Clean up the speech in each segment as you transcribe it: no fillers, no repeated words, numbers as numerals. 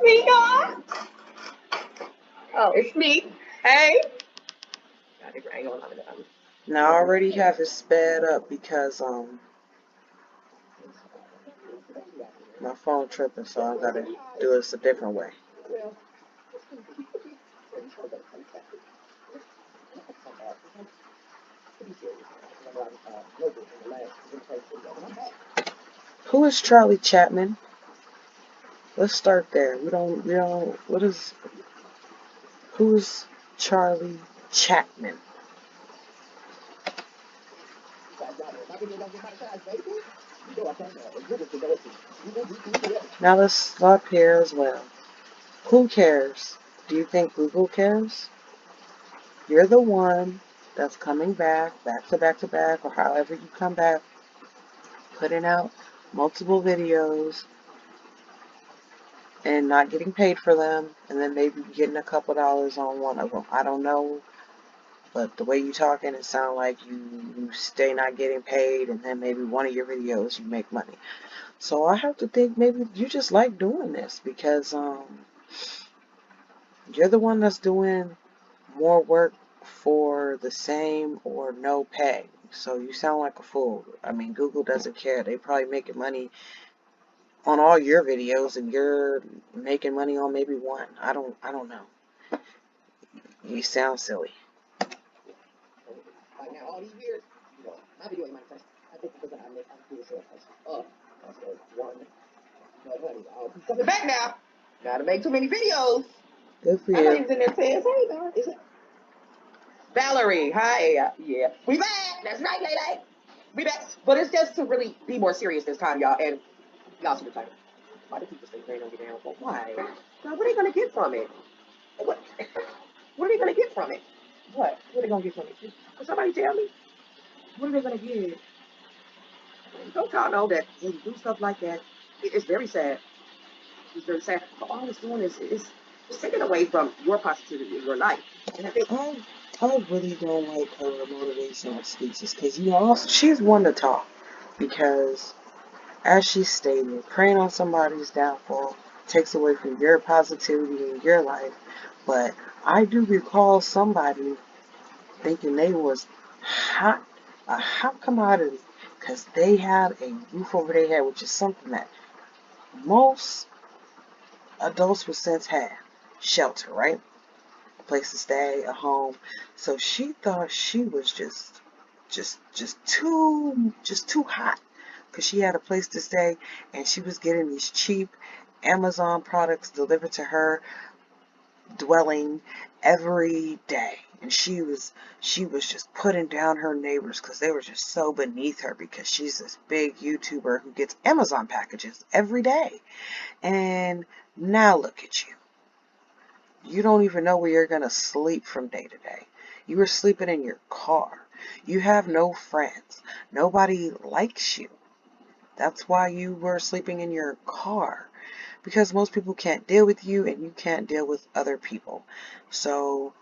Me, God. Oh, it's me. Hey. Now I already have it sped up because my phone tripping, so I gotta do this a different way. Who is Charlie Chapman? Let's start there. Who's Charlie Chapman? Now let's stop here as well. Who cares? Do you think Google cares? You're the one that's coming back to back to back, or however you come back, putting out multiple videos and not getting paid for them, and then maybe getting a couple dollars on one of them. I don't know, but the way you talking, it sounds like you stay not getting paid, and then maybe one of your videos you make money. So I have to think maybe you just like doing this because you're the one that's doing more work for the same or no pay. So you sound like a fool. I mean, Google doesn't care. They probably making money on all your videos and you're making money on maybe one. I don't know. You sound silly. Coming back now. Gotta make too many videos. Good for I know you. he was in there saying, hey, God, is it Valerie? Hi. Yeah. We back. That's right, lady. We back. But it's just to really be more serious this time, y'all. And y'all see the title. Why do people stay praying on your downfall? Why? God, what are they gonna get from it? What? What are they gonna get from it? What? What are they gonna get from it? Can somebody tell me? What are they gonna get? Don't y'all know that when you do stuff like that, it's very sad. It's very sad. But all it's doing is it's taking away from your positivity in your life. And I think I really don't like her motivational speeches because she's one to talk because as she stated, preying on somebody's downfall takes away from your positivity in your life. But I do recall somebody thinking they was hot, a hot commodity, because they had a roof over their head, which is something that most adults would since have. Shelter, right? A place to stay, a home. So she thought she was just too hot because she had a place to stay and she was getting these cheap Amazon products delivered to her dwelling every day. And she was just putting down her neighbors because they were just so beneath her because she's this big YouTuber who gets Amazon packages every day. And now look at you. You don't even know where you're going to sleep from day to day. You were sleeping in your car. You have no friends. Nobody likes you. That's why you were sleeping in your car. Because most people can't deal with you and you can't deal with other people. So,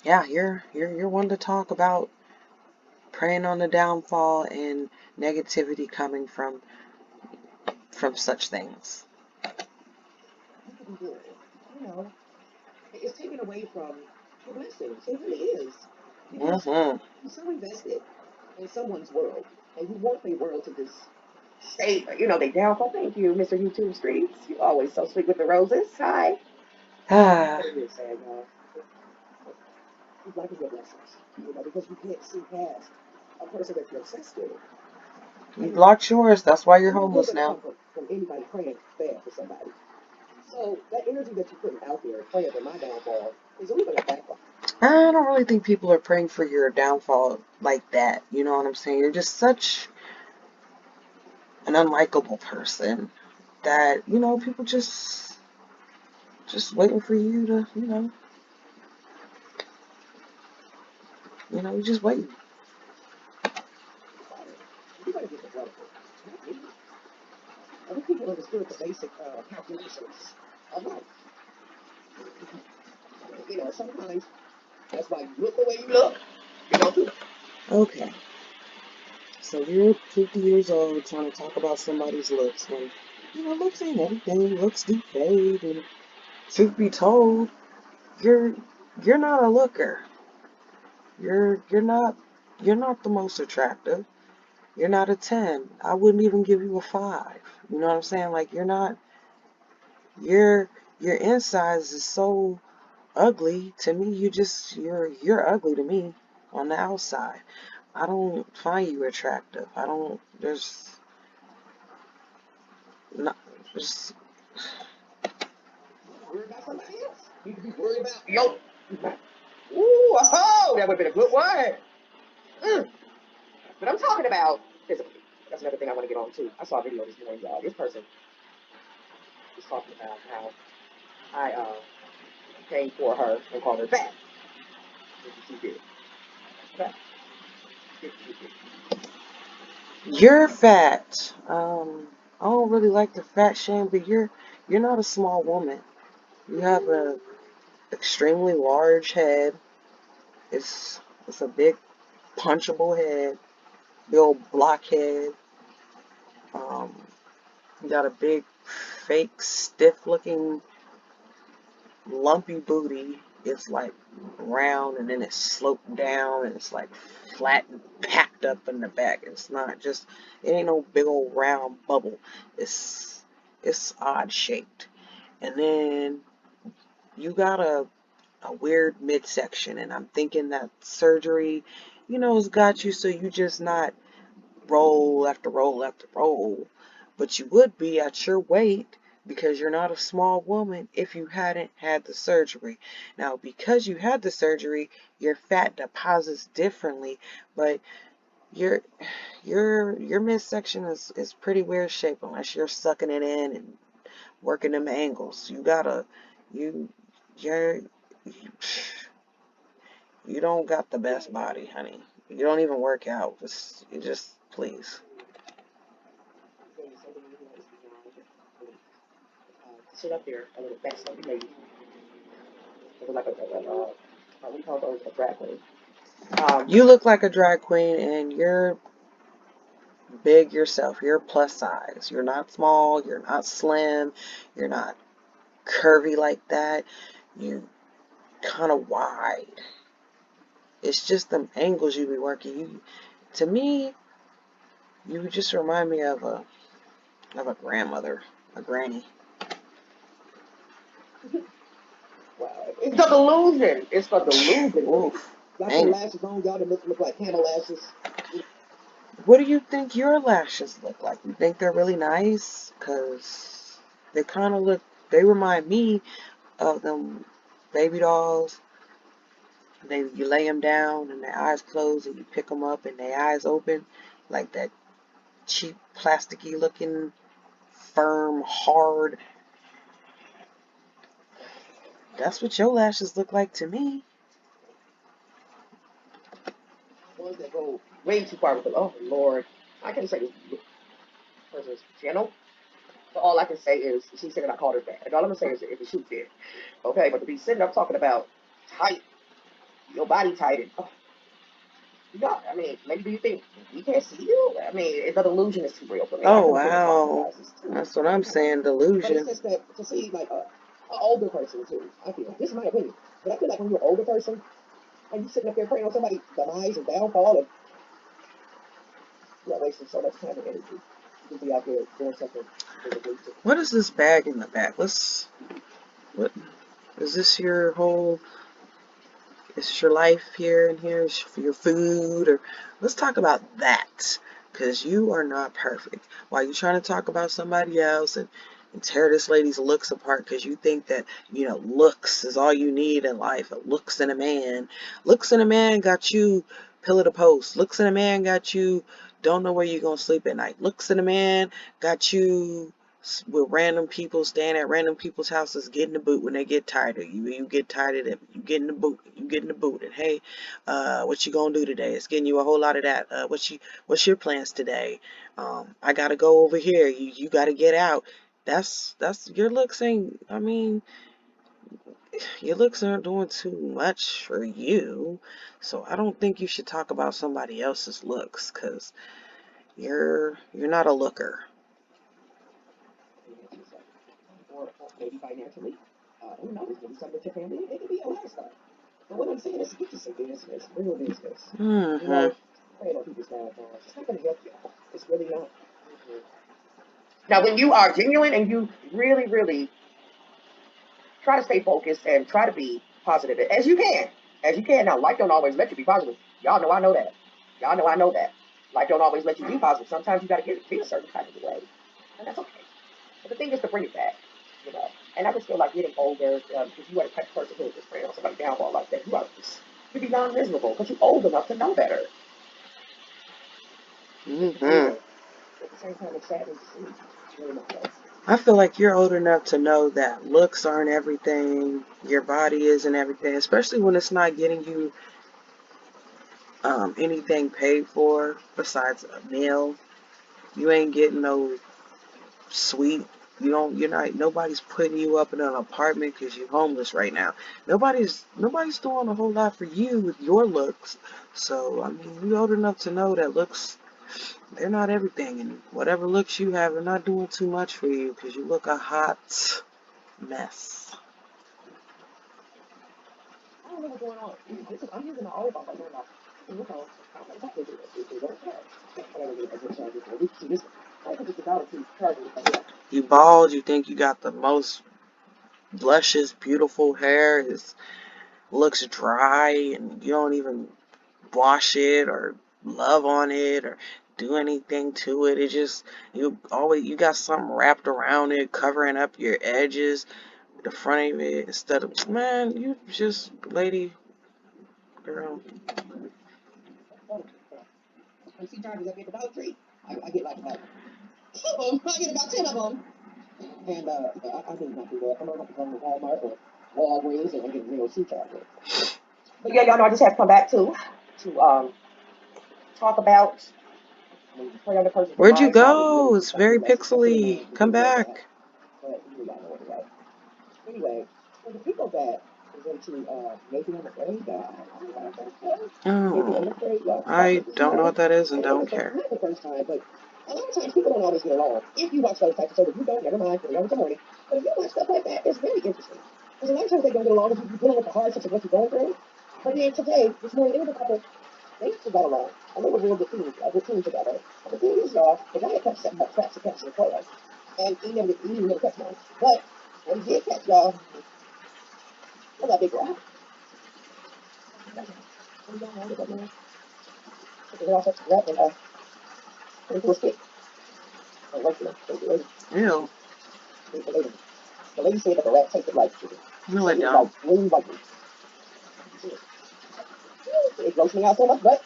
yeah, you're one to talk about preying on the downfall and negativity coming from such things. you know, it's taken away from your blessings. It really is. Because Mm-hmm. you're so invested in someone's world, and you want their world to just stay, they downfall. Thank you, Mr. YouTube Streets. You're always so sweet with the roses. Hi. Ah, But it is sad, y'all. Keep liking your blessings, because you can't see past a person that you're obsessed with. you And blocked yours. That's why you're ain't no good homeless gonna now. come from anybody praying bad for somebody. So that energy that you're putting out there, praying for my downfall, is only gonna backfire. I don't really think people are praying for your downfall like that. You know what I'm saying? You're just such an unlikable person that, people just waiting for you to, you're just waiting. You're gonna get developed. Not me. Other people understood the basic calculations of life. Sometimes that's why you look the way you look. Too. Okay, so you're 50 years old trying to talk about somebody's looks when looks ain't everything. Looks do fade, and truth be told, you're you're not a looker. You're not you're not the most attractive. You're not a 10. I wouldn't even give you a 5. You know what I'm saying? Like you're not your insides is so ugly to me. You're ugly to me on the outside. I don't find you attractive. I don't not there's Worry about somebody else. You could be worried about yo. Ooh, oh, that would have been a good one. Mm. But I'm talking about physically. That's another thing I want to get on too. I saw a video this morning, y'all. This person was talking about how I came for her and called her fat. She did. Fat. you're fat. I don't really like the fat shame, but you're not a small woman. You have a extremely large head. It's a big punchable head, big old blockhead. Um, you got a big, fake, stiff-looking, lumpy booty. It's like round and then it's sloped down and it's like flat and packed up in the back. It's not just, it ain't no big old round bubble. It's odd shaped. And then you got a weird midsection, and I'm thinking that surgery, has got you so you just not roll after roll after roll. But you would be at your weight because you're not a small woman if you hadn't had the surgery. Now, because you had the surgery, your fat deposits differently, but your your midsection is pretty weird shape unless you're sucking it in and working them angles. You you're you don't got the best body, honey. You don't even work out. You just please. Sit up there, a little fat, stumpy lady. It was like what do you call those? A drag queen. You look like a drag queen and you're big yourself. You're plus size. You're not small. You're not slim. You're not curvy like that. You kind of wide. It's just them angles you be working. To me, you just remind me of a grandmother, a granny. Wow. It's the delusion. It's the delusion. Oof. Got some And lashes on, y'all that look like camel lashes. what do you think your lashes look like? You think they're really nice? Cause they kind of they remind me of them baby dolls. You lay them down and their eyes closed and you pick them up and their eyes open, like that cheap plasticky looking, firm, hard. That's what your lashes look like to me. Ones that go way too far with the, oh Lord. I can't say this person's channel. But all I can say is she said that I called her fat. And all I'm gonna say is if the shoe fit. Okay, but to be sitting up talking about tight, your body tight and you got I mean, maybe do you think we can't see you? I mean, the illusion is too real for me. I Oh can look at it talking wow, guys, it's too that's what I'm saying. but it's Delusion. just that to see like a older person too, I feel. This is my opinion. But I feel like when you're an older person and you sitting up there praying on somebody's demise and downfall and you're wasting so much time and energy. You could be out there doing something physically. What is this bag in the back? What is this your whole Is your life here and here? Is for your food? Or let's talk about that. Because you are not perfect. While you're trying to talk about somebody else and tear this lady's looks apart because you think that, looks is all you need in life. Looks in a man. Looks in a man got you pillar to post. Looks in a man got you don't know where you're going to sleep at night. Looks in a man got you with random people staying at random people's houses, getting the boot when they get tired of you. You get tired of them. You get in the boot. You get in the boot. And hey, what you gonna do today? It's getting you a whole lot of that. What's your plans today? I gotta go over here. You gotta get out. That's your looks ain't. I mean, your looks aren't doing too much for you. So I don't think you should talk about somebody else's looks, cause you're not a looker. maybe financially. Who knows? Maybe some with your family. It could be a lot of stuff. But what I'm saying is, get you some business, real business. You know, praying on people's downfall. It's not going to help you. It's really not. Mhm. Now, when you are genuine and you really, really try to stay focused and try to be positive as you can, as you can. Now, life don't always let you be positive. Y'all know I know that. Y'all know I know that. Life don't always let you be positive. Sometimes you got to get a certain kind of way, and that's okay. But the thing is to bring it back, you know. And I just feel like getting older, if you are the type of person who is just praying on somebody downfall like that, you be non-miserable because you're old enough to know better. Mm-hmm. At the same time, it's saddening to see. Really not so. I feel like you're old enough to know that looks aren't everything, your body isn't everything, especially when it's not getting you anything paid for besides a meal. You ain't getting no sweet. You're not. Nobody's putting you up in an apartment because you're homeless right now. Nobody's doing a whole lot for you with your looks. So I mean, you're old enough to know that looks, they're not everything, and whatever looks you have, they're not doing too much for you because you look a hot mess. I don't know what's going on. I'm using the old one right now. You know, I'm like, they don't care. I gotta get a good charger for it. See this one. I think it's about to charge it. You bald, you think you got the most luscious, beautiful hair. It looks dry, and you don't even wash it or love on it or do anything to it. It just, you got something wrapped around it, covering up your edges, the front of it, instead of, man, you just, lady, girl. And see charges up at the Dollar Tree. I get like about 2 of them. I get about 10 of them. And I do not do that. I'm not going to Walmart or Walgreens and I'm getting real C charger. But yeah, y'all know I just have to come back to talk about play on the person's Where'd you mind, how it really go? It's affects the very relationship to the pixely. man who Come really does that. back. But you y'all know it, right? Anyway, for the people that is into making on the grave, making on Oh, the grave, I don't know what that is and and it don't was care. not the first time, but a lot of times people don't always get along. If you watch those types of shows, if you don't, never mind, you're young in the morning. But if you watch stuff like that, it's very interesting. Because a lot of times they don't get along if you're dealing with the hardships of what you're going through. But then today, this morning, there was a couple, they actually got along. And they were real good team together. And the thing is, y'all, the guy kept setting up traps to catch the players. And he never catch one. But when he did catch y'all, look that big rock. And y'all know that man. Took it off that rat and put it into a stick. And wait for them. Ew. The lady said that the rat tasted like chicken. She No, I said it was like don't. green white meat. It grossed me out so much, but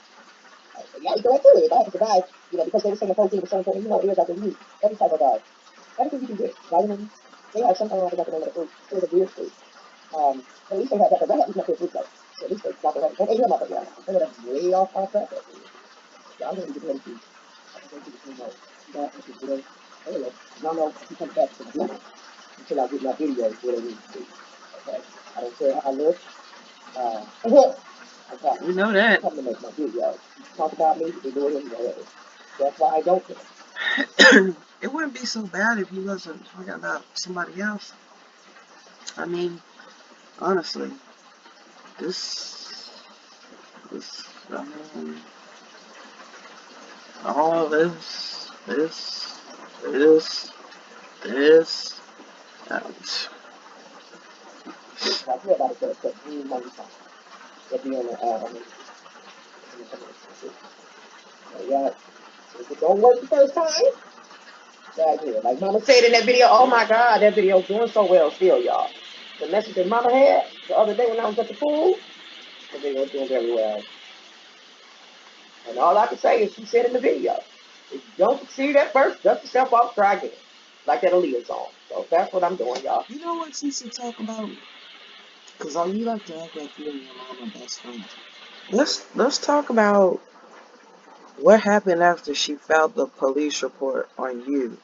yeah, you go right through it. If I had to survive, because they were saying the protein was so important, it is, I can use every type of everything you can get. Vitamins. They have something I forgot the name of the fruit. It was a weird fruit. At least they have that, because I had eaten up their fruit plate. So at least they got the right. And ate them up again. They would have way off our track. Yeah, I'm going to get ready to. I'm going to get some more. That is today. Anyway, y'all know if you come back to the dinner until I get my videos where they need to be. Okay? I don't care how I look. Okay. We know that. Come to make my videos. Talk about me, they do it whatever. That's why I don't care. It wouldn't be so bad if you wasn't talking about somebody else. I mean, honestly, this, I mean, all this, that. I feel about it that green money sign. That be on the commercial. So yeah, if it don't work the first time, that's it. Like Mama said in that video, oh my God, that video's doing so well still, y'all. The message that Mama had the other day when I was at the pool, the video was doing very well. And all I can say is she said in the video, if you don't succeed at first, dust yourself off, try again. Like that Aaliyah song. So that's what I'm doing, y'all. You know what she should talk about? Because all you like to act like you and your mom are best friends. Let's talk about what happened after she filed the police report on you,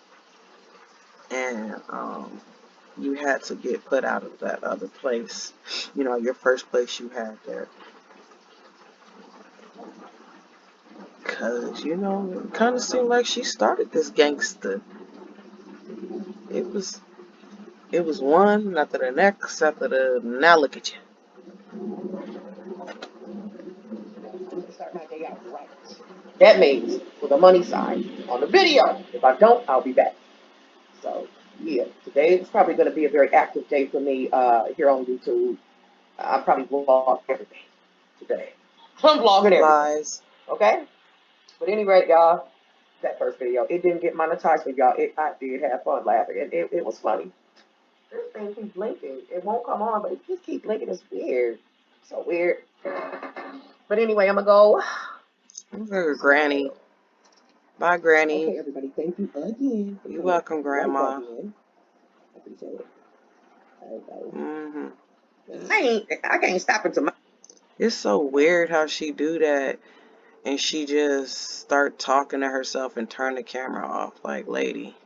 and you had to get put out of that other place. You know, your first place you had there. Cause it kind of seemed like she started this gangster. It was. It was one after the next after the. Now look at you. Start my day out right. That means for the money side on the video. If I don't, I'll be back. So yeah, today is probably going to be a very active day for me here on YouTube. I probably vlog everything today. I'm vlogging everything. Lies. Okay. But anyway, y'all, that first video, it didn't get monetized, but y'all, I did have fun laughing. It was funny. This thing keeps blinking. It won't come on, but it just keeps blinking. It's weird. So weird. But anyway, I'm gonna go. Look at Granny. Bye, Granny. Okay, everybody, thank you again for You're coming welcome, right back Grandma. in. I appreciate it. All Hmm. right, I can't stop until my. It's so weird how she do that, and she just start talking to herself and turn the camera off. Like, lady.